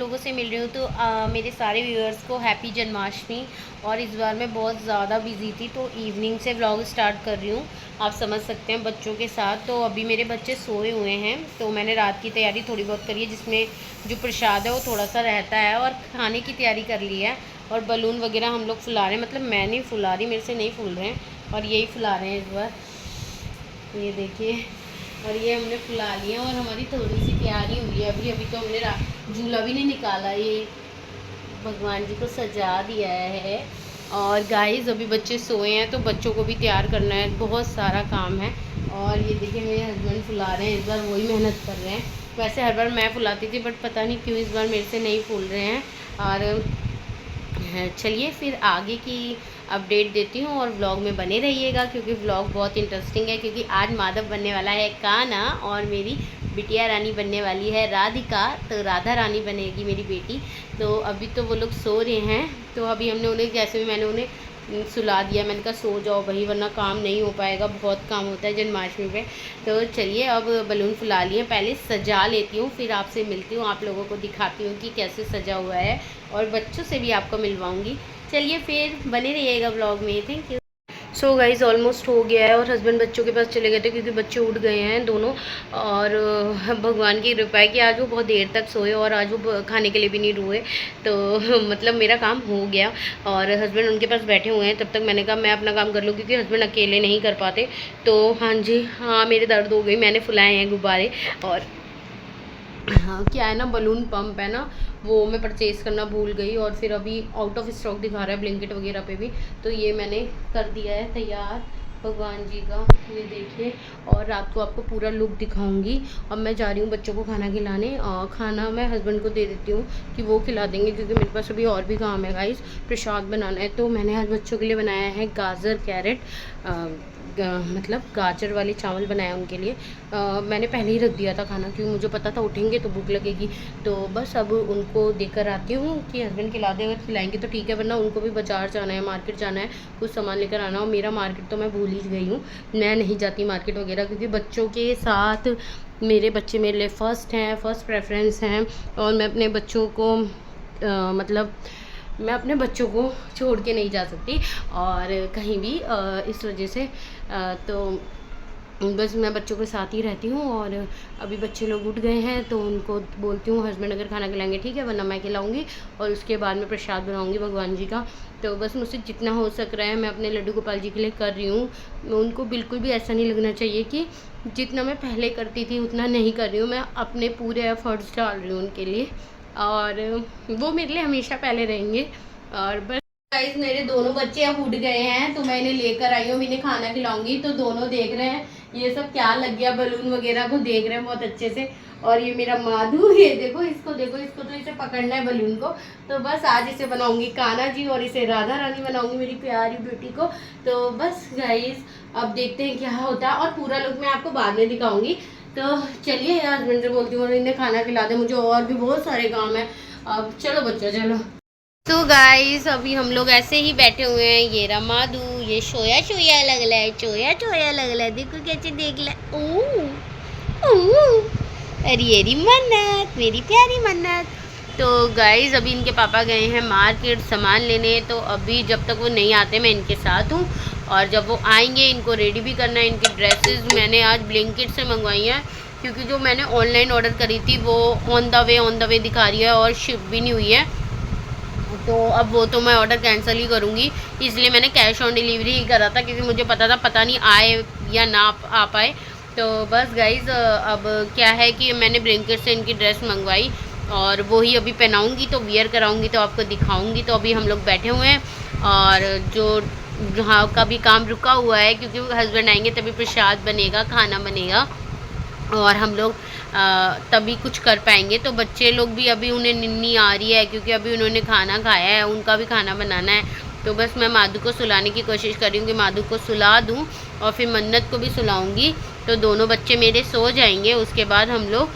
लोगों से मिल रही हूँ। तो मेरे सारे व्यूअर्स को हैप्पी जन्माष्टमी। और इस बार मैं बहुत ज़्यादा बिजी थी तो इवनिंग से व्लॉग स्टार्ट कर रही हूँ, आप समझ सकते हैं, बच्चों के साथ। तो अभी मेरे बच्चे सोए हुए हैं तो मैंने रात की तैयारी थोड़ी बहुत करी है, जिसमें जो प्रसाद है वो थोड़ा सा रहता है, और खाने की तैयारी कर ली है। और बलून वगैरह हम लोग फुला रहे हैं, मतलब मैं नहीं फुला रही, मेरे से नहीं फूल रहे हैं, और यही फुला रहे हैं इस बार। ये देखिए, और ये हमने फुला लिया और हमारी थोड़ी सी तैयारी हुई है। अभी अभी तो हमने झूला भी नहीं निकाला, ये भगवान जी को सजा दिया है। और गाइस अभी बच्चे सोए हैं तो बच्चों को भी तैयार करना है, बहुत सारा काम है। और ये देखिए मेरे हस्बैंड फुला रहे हैं, इस बार वही मेहनत कर रहे हैं। वैसे हर बार मैं फुलाती थी बट पता नहीं क्यों इस बार मेरे से नहीं फूल रहे हैं। और चलिए फिर आगे की अपडेट देती हूँ और व्लॉग में बने रहिएगा, क्योंकि व्लॉग बहुत इंटरेस्टिंग है। क्योंकि आज माधव बनने वाला है कान्हा और मेरी बिटिया रानी बनने वाली है राधिका, तो राधा रानी बनेगी मेरी बेटी। तो अभी तो वो लोग सो रहे हैं, तो अभी हमने उन्हें, जैसे भी मैंने उन्हें सुला दिया, मैंने कहा सो जाओ भाई वरना काम नहीं हो पाएगा, बहुत काम होता है जन्माष्टमी पे। तो चलिए अब बलून फुला लिए, पहले सजा लेती हूँ फिर आपसे मिलती हूँ, आप लोगों को दिखाती हूँ कि कैसे सजा हुआ है, और बच्चों से भी आपको मिलवाऊँगी। चलिए फिर बने रहिएगा ब्लॉग में। Thank you. So guys almost हो गया है और हस्बैंड बच्चों के पास चले गए थे क्योंकि बच्चे उठ गए हैं दोनों। और भगवान की कृपा है कि आज वो बहुत देर तक सोए और आज वो खाने के लिए भी नहीं रुए। तो मतलब मेरा काम हो गया और हस्बैंड उनके पास बैठे हुए हैं। तब तक मैंने कहा मैं अपना काम कर लूँ क्योंकि हस्बैंड अकेले नहीं कर पाते। तो हाँ जी, हाँ मेरे दर्द हो गई, मैंने फुलाए हैं गुब्बारे। और हाँ क्या है ना, बलून पंप है ना, वो मैं परचेज़ करना भूल गई और फिर अभी आउट ऑफ स्टॉक दिखा रहा है ब्लिंकिट वगैरह पे भी। तो ये मैंने कर दिया है तैयार भगवान जी का, ये देखिए। और रात को आपको पूरा लुक दिखाऊंगी। अब मैं जा रही हूँ बच्चों को खाना खिलाने, और खाना मैं हस्बैंड को दे देती हूँ कि वो खिला देंगे, क्योंकि मेरे पास अभी और भी काम है गाइस, प्रसाद बनाना है। तो मैंने आज बच्चों के लिए बनाया है गाजर कैरेट, मतलब गाजर वाले चावल बनाया उनके लिए। मैंने पहले ही रख दिया था खाना, क्योंकि मुझे पता था उठेंगे तो भूख लगेगी। तो बस अब उनको देकर आती हूँ कि हस्बैंड खिला दे, अगर खिलाएंगे तो ठीक है, वरना उनको भी बाजार जाना है, मार्केट जाना है, कुछ सामान लेकर आना। और मेरा मार्केट तो मैं भूल ही गई हूँ, मैं नहीं जाती मार्केट वगैरह, क्योंकि बच्चों के साथ मेरे बच्चे मेरे लिए फ़र्स्ट हैं, फ़र्स्ट प्रेफरेंस हैं। और मैं अपने बच्चों को मतलब मैं अपने बच्चों को छोड़ के नहीं जा सकती और कहीं भी, इस वजह से तो बस मैं बच्चों के साथ ही रहती हूँ। और अभी बच्चे लोग उठ गए हैं तो उनको बोलती हूँ हस्बैंड अगर खाना खिलाएंगे ठीक है, वरना मैं खिलाऊंगी। और उसके बाद मैं प्रसाद बनाऊंगी भगवान जी का। तो बस मुझसे जितना हो सक रहा है मैं अपने लड्डू गोपाल जी के लिए कर रही हूँ। उनको बिल्कुल भी ऐसा नहीं लगना चाहिए कि जितना मैं पहले करती थी उतना नहीं कर रही हूँ, मैं अपने पूरे एफर्ट्स डाल रही हूँ उनके लिए, और वो मेरे लिए हमेशा पहले रहेंगे। और बस गाइस मेरे दोनों बच्चे अब उठ गए हैं तो मैं इन्हें लेकर आई हूँ, इन्हें खाना खिलाऊंगी। तो दोनों देख रहे हैं ये सब क्या लग गया, बलून वगैरह को देख रहे हैं बहुत अच्छे से। और ये मेरा माधु, ये देखो इसको, देखो इसको, तो इसे पकड़ना है बलून को। तो बस आज इसे बनाऊंगी कान्हा जी और इसे राधा रानी बनाऊंगी मेरी प्यारी बेटी को। तो बस गाइस अब देखते हैं क्या होता है, और पूरा लुक मैं आपको बाद में दिखाऊंगी। तो चलिए हस्बैंड से बोलती हूँ इन्हें खाना खिला दे, मुझे और भी बहुत सारे काम है। अब चलो बच्चों चलो। तो गाइस अभी हम लोग ऐसे ही बैठे हुए हैं, ये रहा माधु, ये सोया सोया लग रहा है, सोया सोया लग रहा है, देखो कैसे देख ला। अरे अरे मन्नत, मेरी प्यारी मन्नत। तो गाइस अभी इनके पापा गए हैं मार्केट सामान लेने, तो अभी जब तक वो नहीं आते मैं इनके साथ हूँ। और जब वो आएंगे इनको रेडी भी करना है। इनकी ड्रेसेस मैंने आज ब्लिंकिट से मंगवाई हैं, क्योंकि जो मैंने ऑनलाइन ऑर्डर करी थी वो ऑन द वे दिखा रही है और शिप भी नहीं हुई है। तो अब वो तो मैं ऑर्डर कैंसिल ही करूँगी, इसलिए मैंने कैश ऑन डिलीवरी ही करा था, क्योंकि मुझे पता था पता नहीं आए या ना आ पाए। तो बस गाइज़ अब क्या है कि मैंने ब्लिंकिट से इनकी ड्रेस मंगवाई और वो ही अभी पहनाऊँगी, तो वियर कराऊँगी तो आपको दिखाऊँगी। तो अभी हम लोग बैठे हुए हैं और जो जहाँ का भी काम रुका हुआ है, क्योंकि हस्बैंड आएंगे तभी प्रसाद बनेगा, खाना बनेगा और हम लोग तभी कुछ कर पाएंगे। तो बच्चे लोग भी अभी उन्हें निन्नी आ रही है, क्योंकि अभी उन्होंने खाना खाया है, उनका भी खाना बनाना है। तो बस मैं माधु को सुलाने की कोशिश कर रही हूँ कि माधु को सुला दूँ और फिर मन्नत को भी सुलाऊँगी। तो दोनों बच्चे मेरे सो जाएंगे, उसके बाद हम लोग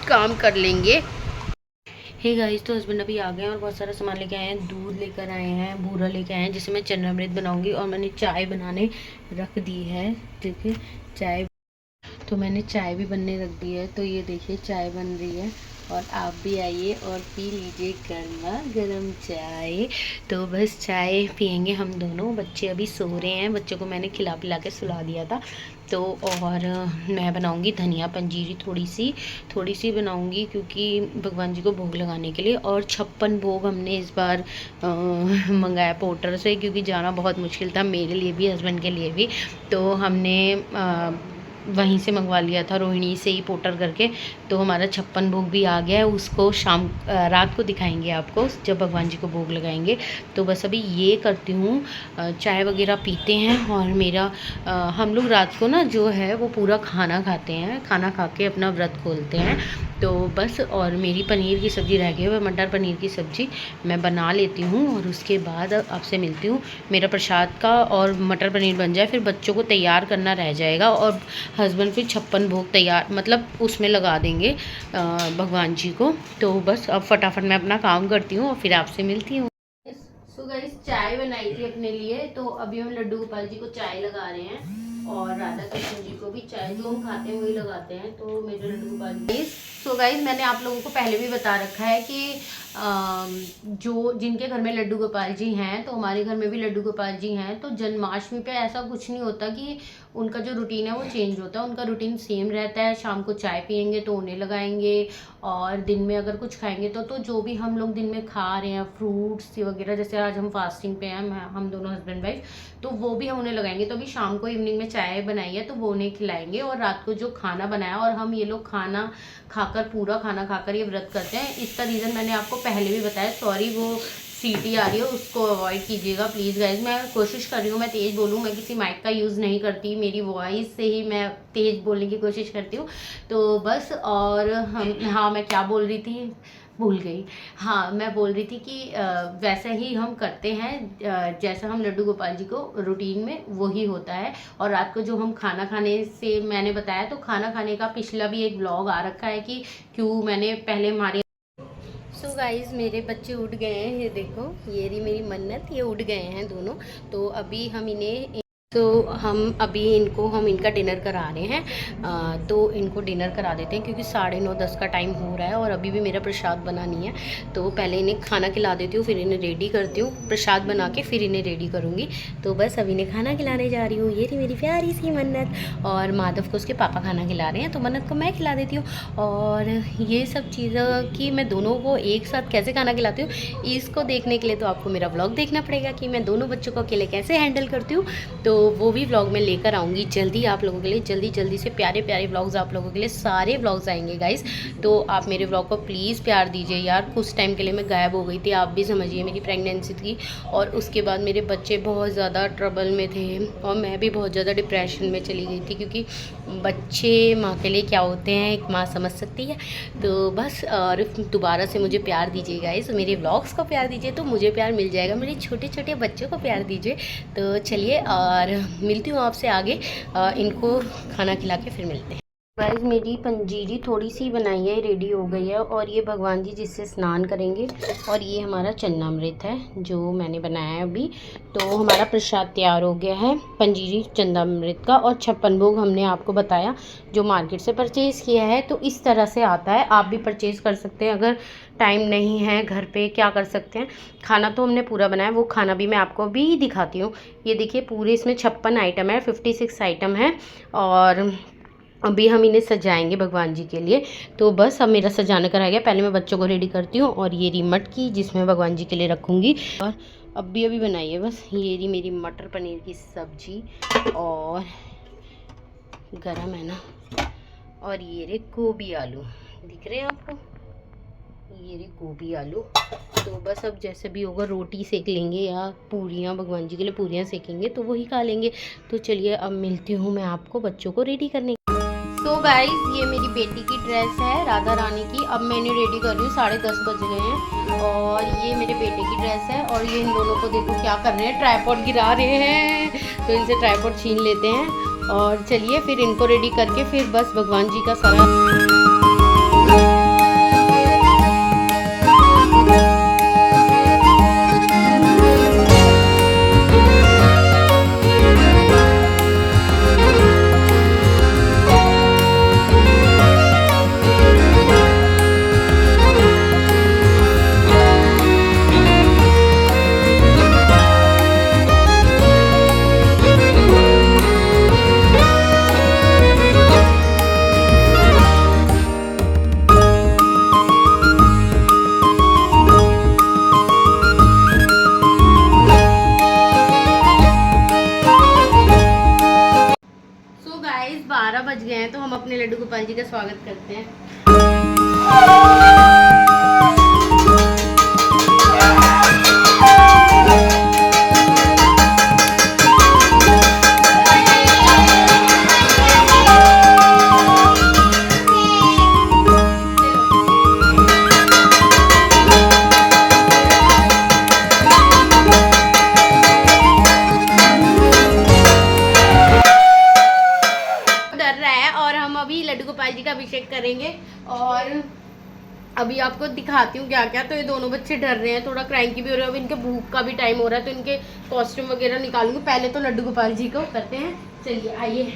काम कर लेंगे। हे गाइस तो हस्बैंड अभी आ गए हैं और बहुत सारा सामान लेके आए हैं, दूध लेकर आए हैं, बूरा लेके आए हैं जिससे मैं चन्नामृत बनाऊँगी। और मैंने चाय बनाने रख दी है, देखिए चाय, तो मैंने चाय भी बनने रख दी है। तो ये देखिए चाय बन रही है और आप भी आइए और पी लीजिए गर्मा गर्म चाय। तो बस चाय पियेंगे हम दोनों। बच्चे अभी सो रहे हैं, बच्चों को मैंने खिला पिला के सुला दिया था। तो और मैं बनाऊंगी धनिया पंजीरी थोड़ी सी बनाऊंगी, क्योंकि भगवान जी को भोग लगाने के लिए। और 56 भोग हमने इस बार मंगाया पोर्टर से, क्योंकि जाना बहुत मुश्किल था मेरे लिए भी, हस्बैंड के लिए भी। तो हमने वहीं से मंगवा लिया था, रोहिणी से ही पोर्टर करके। तो हमारा 56 भोग भी आ गया है। उसको रात को दिखाएंगे आपको, जब भगवान जी को भोग लगाएंगे। तो बस अभी ये करती हूँ, चाय वगैरह पीते हैं। और मेरा हम लोग रात को ना जो है वो पूरा खाना खाते हैं, खाना खा के अपना व्रत खोलते हैं। तो बस, और मेरी पनीर की सब्ज़ी रह गई है, मटर पनीर की सब्ज़ी मैं बना लेती हूँ और उसके बाद आपसे मिलती हूँ। मेरा प्रसाद का और मटर पनीर बन जाए, फिर बच्चों को तैयार करना रह जाएगा, और हस्बैंड फिर 56 भोग तैयार मतलब उसमें लगा देंगे भगवान जी को। तो बस अब फटाफट मैं अपना काम करती हूँ और फिर आपसे मिलती हूँ। सो गाइस, चाय बनाई थी अपने लिए, तो अभी हम लड्डू गोपाल जी को चाय लगा रहे हैं, और राधा कृष्ण जी को भी चाय जो हम खाते हैं वही लगाते हैं। तो मेरे लड्डू गोपाल जी, सो गाइस मैंने आप लोगों को पहले भी बता रखा है कि जो जिनके घर में लड्डू गोपाल जी हैं, तो हमारे घर में भी लड्डू गोपाल जी हैं। तो जन्माष्टमी पे ऐसा कुछ नहीं होता कि उनका जो रूटीन है वो चेंज होता है, उनका रूटीन सेम रहता है। शाम को चाय पियेंगे तो उन्हें लगाएंगे, और दिन में अगर कुछ खाएंगे तो जो भी हम लोग दिन में खा रहे हैं फ्रूट्स वगैरह, जैसे आज हम फास्टिंग पे हैं, हम दोनों हस्बैंड वाइफ, तो वो भी हम उन्हें लगाएंगे। तो अभी शाम को इवनिंग में चाय बनाई है तो वो उन्हें खिलाएंगे, और रात को जो खाना बनाया, और हम ये लोग खाना खाकर, पूरा खाना खाकर ये व्रत करते हैं। इसका रीज़न मैंने आपको पहले भी बताया, सॉरी वो सीटी आ रही है, उसको अवॉइड कीजिएगा प्लीज़ गाइज। मैं कोशिश कर रही हूँ मैं तेज़ बोलूँ, मैं किसी माइक का यूज़ नहीं करती, मेरी वॉइस से ही मैं तेज़ बोलने की कोशिश करती हूँ। तो बस, और हाँ मैं क्या बोल रही थी, भूल गई। हाँ, मैं बोल रही थी कि वैसे ही हम करते हैं, जैसा हम लड्डू गोपाल जी को रूटीन में वही होता है। और रात को जो हम खाना खाने से मैंने बताया, तो खाना खाने का पिछला भी एक व्लॉग आ रखा है कि क्यों मैंने पहले हमारे। सो गाइज़, मेरे बच्चे उठ गए हैं, ये देखो, ये रही मेरी मन्नत, ये उठ गए हैं दोनों। तो अभी हम इन्हें, तो हम अभी हम इनका डिनर करा रहे हैं। तो इनको डिनर करा देते हैं, क्योंकि 9:30-10 का टाइम हो रहा है और अभी भी मेरा प्रसाद बना नहीं है। तो पहले इन्हें खाना खिला देती हूँ, फिर इन्हें रेडी करती हूँ, प्रसाद बना के फिर इन्हें रेडी करूँगी। तो बस अभी इन्हें खाना खिलाने जा रही हूँ। ये रही मेरी प्यारी सी मन्नत, और माधव को उसके पापा खाना खिला रहे हैं, तो मन्नत को मैं खिला देती हूँ। और ये सब चीज़ें कि मैं दोनों को एक साथ कैसे खाना खिलाती हूँ, इसको देखने के लिए तो आपको मेरा व्लॉग देखना पड़ेगा कि मैं दोनों बच्चों को अकेले कैसे हैंडल करती हूँ। तो वो भी व्लॉग में लेकर आऊँगी जल्दी आप लोगों के लिए, जल्दी से प्यारे प्यारे व्लॉग्स आप लोगों के लिए, सारे व्लॉग्स आएंगे गाइस। तो आप मेरे व्लॉग को प्लीज़ प्यार दीजिए यार। कुछ टाइम के लिए मैं गायब हो गई थी, आप भी समझिए, मेरी प्रेगनेंसी थी, और उसके बाद मेरे बच्चे बहुत ज़्यादा ट्रबल में थे, और मैं भी बहुत ज़्यादा डिप्रेशन में चली गई थी, क्योंकि बच्चे माँ के लिए क्या होते हैं एक माँ समझ सकती है। तो बस, और दोबारा से मुझे प्यार दीजिए गाइस, मेरे व्लॉग्स को प्यार दीजिए तो मुझे प्यार मिल जाएगा, मेरे छोटे छोटे बच्चों को प्यार दीजिए। तो चलिए, और मिलती हूँ आपसे आगे, इनको खाना खिला के फिर मिलते हैं। गाइस, मेरी पंजीरी थोड़ी सी बनाई है, रेडी हो गई है, और ये भगवान जी जिससे स्नान करेंगे, और ये हमारा चन्नामृत है जो मैंने बनाया है अभी। तो हमारा प्रसाद तैयार हो गया है, पंजीरी चन्नामृत का, और 56 भोग हमने आपको बताया जो मार्केट से परचेज़ किया है। तो इस तरह से आता है, आप भी परचेज़ कर सकते हैं अगर टाइम नहीं है घर पे। क्या कर सकते हैं, खाना तो हमने पूरा बनाया, वो खाना भी मैं आपको भी दिखाती हूँ। ये देखिए, पूरे इसमें 56 आइटम है, 56 आइटम है, और अभी हम इन्हें सजाएंगे भगवान जी के लिए। तो बस अब मेरा सजाने का रह गया, पहले मैं बच्चों को रेडी करती हूँ, और ये रही मटकी जिसमें भगवान जी के लिए रखूँगी। और अभी बनाई है बस, ये रही मेरी मटर पनीर की सब्जी, और गरम है ना, और ये रहे गोभी आलू, दिख रहे हैं आपको, ये रही गोभी आलू। तो बस अब जैसे भी होगा, रोटी सेक लेंगे या पूरियाँ, भगवान जी के लिए पूरियाँ सेकेंगे तो वही खा लेंगे। तो चलिए अब मिलती हूँ मैं आपको बच्चों को रेडी करने। तो गाइस, ये मेरी बेटी की ड्रेस है राधा रानी की, अब मैं इन्हें रेडी कर रही हूँ, 10:30 बज गए हैं, और ये मेरे बेटे की ड्रेस है। और ये इन दोनों को देखो क्या कर रहे हैं, ट्राइपॉड गिरा रहे हैं, तो इनसे ट्राइपॉड छीन लेते हैं। और चलिए फिर इनको रेडी करके फिर बस भगवान जी का सारा अपने लड्डू गोपाल जी का स्वागत करते हैं। अभी लड्डू गोपाल जी का अभिषेक करेंगे और अभी आपको दिखाती हूँ क्या क्या। तो ये दोनों बच्चे डर रहे हैं, थोड़ा क्रैंकी भी हो रहे हैं। अभी इनके भूख का भी टाइम हो रहा है तो इनके कॉस्ट्यूम वगैरह निकालूंगी। पहले तो लड्डू गोपाल जी को करते हैं। चलिए आइए।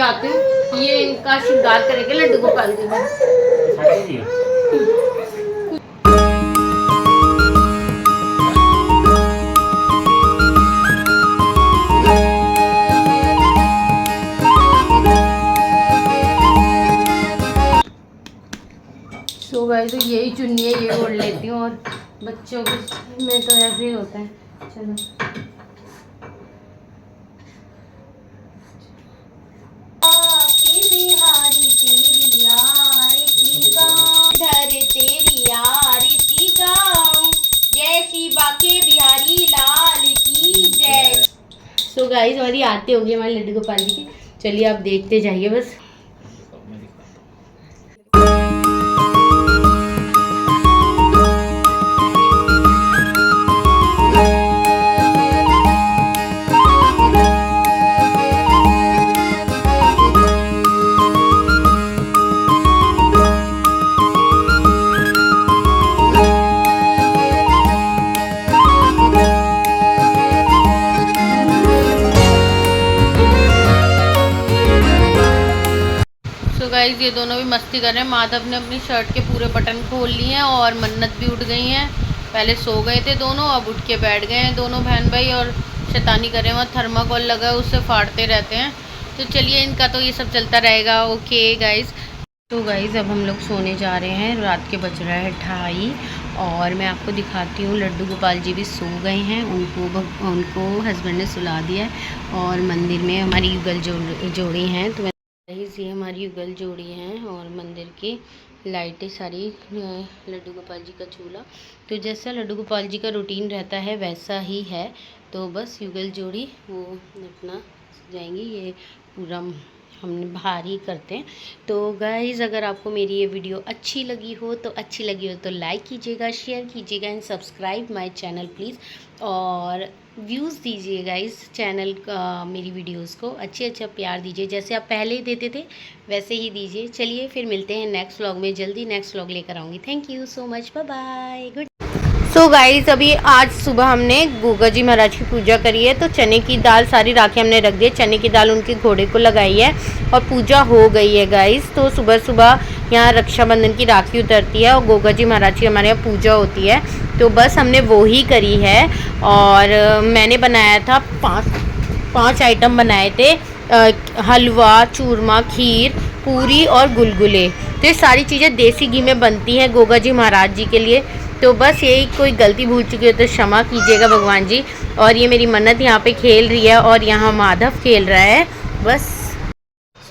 आती हूँ, ये इनका श्रृंगार करेंगे लड्डू गोपाल जी का। सो गाइस, तो यही चुन्नी है, ये ओढ़ लेती हूँ। और बच्चों में तो ऐसे ही होता है। चलो तेरी आरती गाऊं, जय श्री बाके बिहारी लाल की जय। सो गाइस, हमारी आरती होगी हमारे लड्डू गोपाल जी की। चलिए आप देखते जाइए बस। गाइस, ये दोनों भी मस्ती कर रहे हैं। माधव ने अपनी शर्ट के पूरे बटन खोल लिए हैं और मन्नत भी उठ गई हैं। पहले सो गए थे दोनों, अब उठ के बैठ गए हैं दोनों बहन भाई और शैतानी कर रहे हैं। वहाँ थर्माकोल लगा है, उससे फाड़ते रहते हैं। तो चलिए, इनका तो ये सब चलता रहेगा। ओके गाइस, तो गाइस अब हम लोग सोने जा रहे हैं। रात के बज रहा है 2:30 और मैं आपको दिखाती हूँ लड्डू गोपाल जी भी सो गए हैं। उनको हस्बैंड ने सुला दिया है और मंदिर में हमारी युगल जोड़ी हैं। तो ये हमारी युगल जोड़ी हैं और मंदिर की लाइटें सारी, लड्डू गोपाल जी का चूल्हा। तो जैसा लड्डू गोपाल जी का रूटीन रहता है वैसा ही है। तो बस युगल जोड़ी वो अपना जाएंगी, ये पूरा हम बाहर ही करते हैं। तो गाइज़, अगर आपको मेरी ये वीडियो अच्छी लगी हो तो लाइक कीजिएगा, शेयर कीजिएगा and subscribe my channel please. और व्यूज़ दीजिए गाइज़ चैनल का, मेरी वीडियोस को अच्छा प्यार दीजिए। जैसे आप पहले ही देते थे वैसे ही दीजिए। चलिए फिर मिलते हैं नेक्स्ट व्लॉग में। जल्दी नेक्स्ट व्लॉग लेकर आऊँगी। Thank you so much, bye bye, good. So guys, अभी आज सुबह हमने गोगा जी महाराज की पूजा करी है। तो चने की दाल सारी राखी हमने रख दी है। चने की दाल उनके घोड़े को लगाई है और पूजा हो गई है गाइज़। तो सुबह सुबह यहाँ रक्षाबंधन की राखी उतरती है और गोगा जी महाराज की हमारे यहाँ पूजा होती है। तो बस हमने वो ही करी है। और मैंने बनाया था पाँच आइटम बनाए थे, हलवा, चूरमा, खीर, पूरी और गुलगुले। तो ये सारी चीज़ें देसी घी में बनती हैं गोगा जी महाराज जी के लिए। तो बस यही, कोई गलती भूल चुकी है तो क्षमा कीजिएगा भगवान जी। और ये मेरी मन्नत यहाँ पे खेल रही है और यहाँ माधव खेल रहा है बस।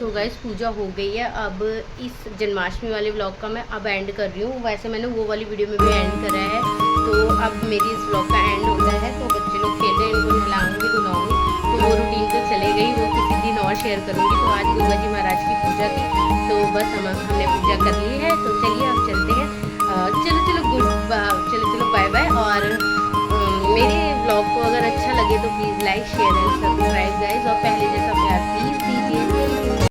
सो गाइस पूजा हो गई है। अब इस जन्माष्टमी वाले व्लॉग का मैं अब एंड कर रही हूँ। वैसे मैंने वो वाली वीडियो में भी एंड करा है, तो अब मेरी इस व्लॉग का एंड होता है। तो बच्चे लोग खेल रहे हैं, इनको नहलाऊंगी धुलाऊंगी, तो वो रूटीन तो चले गई, वो किसी दिन और शेयर करूँगी। तो आज दुर्गा जी महाराज की पूजा थी, तो बस हमने पूजा कर ली है। तो चलिए अब चलते हैं। चलो बाय बाय। और मेरे व्लॉग को अगर अच्छा लगे तो please like share and subscribe guys, और पहले जैसा प्यार प्लीज़